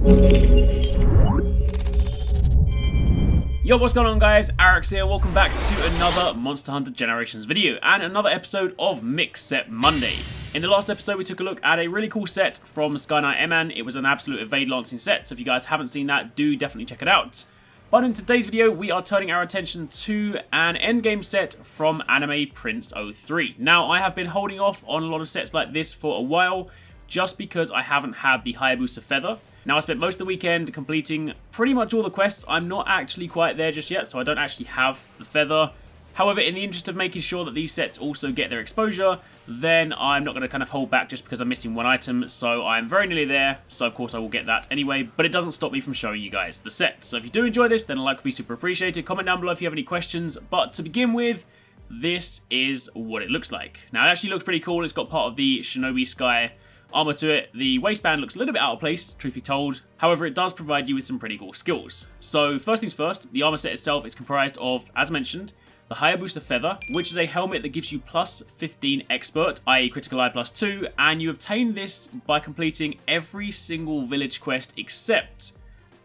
Yo, what's going on guys, Arekkz here, welcome back to another Monster Hunter Generations video and another episode of Mix Set Monday. In the last episode we took a look at a really cool set from Sky Knight Eman. It was an absolute evade lancing set, so if you guys haven't seen that, do definitely check it out. But in today's video we are turning our attention to an endgame set from Anime Prince 03. Now I have been holding off on a lot of sets like this for a while, just because I haven't had the Hayabusa Feather. Now I spent most of the weekend completing pretty much all the quests. I'm not actually quite there just yet, so I don't actually have the feather. However, in the interest of making sure that these sets also get their exposure, then I'm not going to kind of hold back just because I'm missing one item, so I'm very nearly there, so of course I will get that anyway, but it doesn't stop me from showing you guys the set. So if you do enjoy this, then a like would be super appreciated. Comment down below if you have any questions, but to begin with, this is what it looks like. Now it actually looks pretty cool. It's got part of the Shinobi Sky armor to it. The waistband looks a little bit out of place, truth be told. However, it does provide you with some pretty cool skills. So first things first, the armor set itself is comprised of, as mentioned, the Hayabusa Feather, which is a helmet that gives you plus 15 expert, i.e. critical eye plus 2, and you obtain this by completing every single village quest except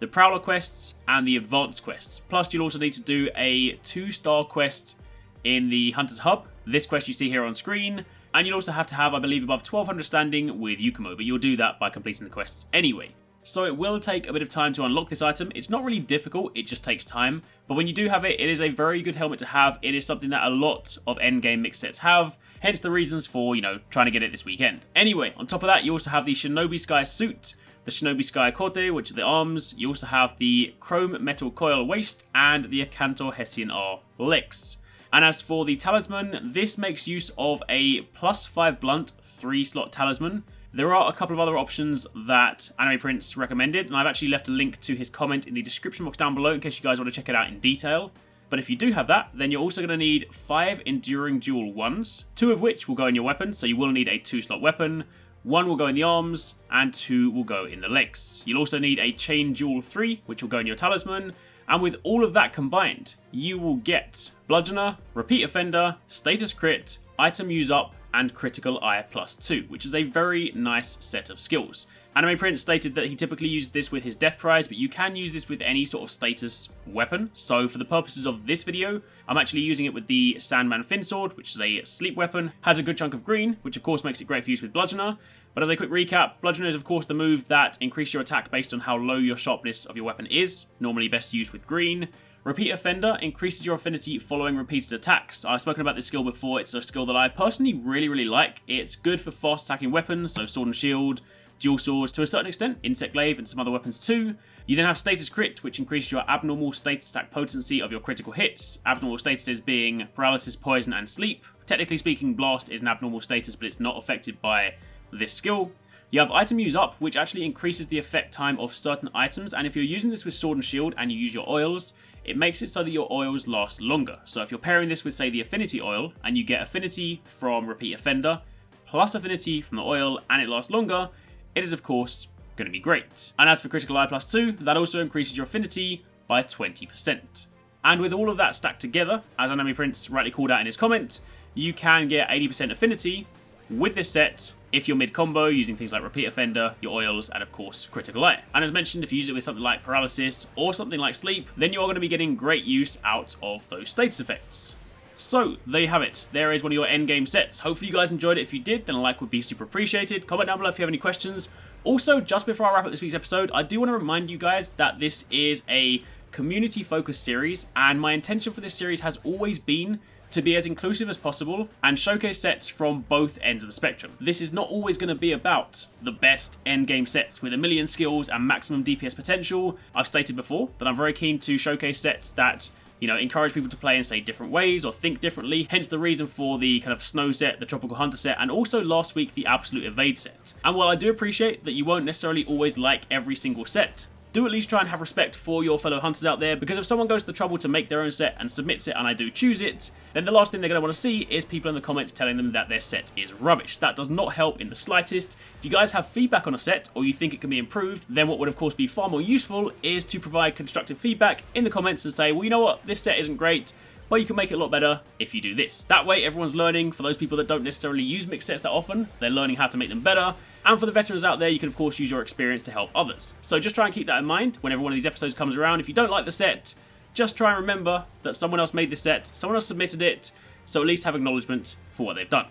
the Prowler quests and the advanced quests. Plus you'll also need to do a 2-star quest in the Hunter's Hub. This quest you see here on screen. And you'll also have to have, I believe, above 1200 standing with Yukumo, but you'll do that by completing the quests anyway. So it will take a bit of time to unlock this item. It's not really difficult, it just takes time. But when you do have it, it is a very good helmet to have. It is something that a lot of endgame mix sets have, hence the reasons for, trying to get it this weekend. Anyway, on top of that, you also have the Shinobi Sky suit, the Shinobi Sky Kote, which are the arms. You also have the Chrome Metal Coil waist, and the Akantor Hessian R legs. And as for the talisman, this makes use of a plus 5 blunt 3-slot talisman. There are a couple of other options that Anime Prince recommended, and I've actually left a link to his comment in the description box down below in case you guys want to check it out in detail. But if you do have that, then you're also going to need 5 Enduring Jewel 1s, 2 of which will go in your weapon, so you will need a 2-slot weapon. 1 will go in the arms, and 2 will go in the legs. You'll also need a Chain Jewel 3, which will go in your talisman. And with all of that combined, you will get Bludgeoner, Repeat Offender, Status Crit, Item Use Up, and Critical Eye plus 2, which is a very nice set of skills. Anime Prince stated that he typically used this with his Death Prize, but you can use this with any sort of status weapon. So for the purposes of this video, I'm actually using it with the Sandman Fin Sword, which is a sleep weapon, has a good chunk of green, which of course makes it great for use with Bludgeoner. But as a quick recap, Bludgeoner is of course the move that increases your attack based on how low your sharpness of your weapon is, normally best used with green. Repeat Offender increases your affinity following repeated attacks. I've spoken about this skill before. It's a skill that I personally really like. It's good for fast attacking weapons, so sword and shield, dual swords to a certain extent, insect glaive and some other weapons too. You then have Status Crit, which increases your abnormal status attack potency of your critical hits. Abnormal statuses being paralysis, poison and sleep. Technically speaking, blast is an abnormal status, but it's not affected by this skill. You have Item Use Up, which actually increases the effect time of certain items, and if you're using this with sword and shield and you use your oils, it makes it so that your oils last longer. So if you're pairing this with, say, the Affinity Oil, and you get Affinity from Repeat Offender, plus Affinity from the oil, and it lasts longer, it is of course going to be great. And as for Critical Eye plus 2, that also increases your affinity by 20%. And with all of that stacked together, as Anime Prince rightly called out in his comment, you can get 80% affinity with this set if you're mid-combo using things like Repeat Offender, your oils, and of course Critical Eye. And as mentioned, if you use it with something like Paralysis or something like Sleep, then you are going to be getting great use out of those status effects. So, there you have it. There is one of your endgame sets. Hopefully you guys enjoyed it. If you did, then a like would be super appreciated. Comment down below if you have any questions. Also, just before I wrap up this week's episode, I do want to remind you guys that this is a community-focused series, and my intention for this series has always been to be as inclusive as possible and showcase sets from both ends of the spectrum. This is not always going to be about the best endgame sets with a million skills and maximum DPS potential. I've stated before that I'm very keen to showcase sets that encourage people to play in, say, different ways or think differently. Hence the reason for the kind of Snow set, the Tropical Hunter set, and also last week the Absolute Evade set. And while I do appreciate that you won't necessarily always like every single set, do at least try and have respect for your fellow hunters out there, because if someone goes to the trouble to make their own set and submits it and I do choose it, then the last thing they're going to want to see is people in the comments telling them that their set is rubbish. That does not help in the slightest. If you guys have feedback on a set or you think it can be improved, then what would of course be far more useful is to provide constructive feedback in the comments and say, well, you know what, this set isn't great, but you can make it a lot better if you do this. That way everyone's learning. For those people that don't necessarily use mix sets that often, they're learning how to make them better. And for the veterans out there, you can of course use your experience to help others. So just try and keep that in mind whenever one of these episodes comes around. If you don't like the set, just try and remember that someone else made this set, someone else submitted it, so at least have acknowledgement for what they've done.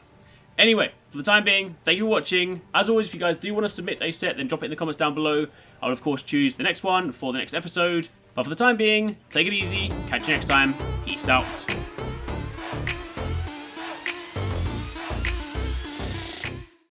Anyway, for the time being, thank you for watching. As always, if you guys do want to submit a set, then drop it in the comments down below. I'll of course choose the next one for the next episode. But for the time being, take it easy, catch you next time, peace out.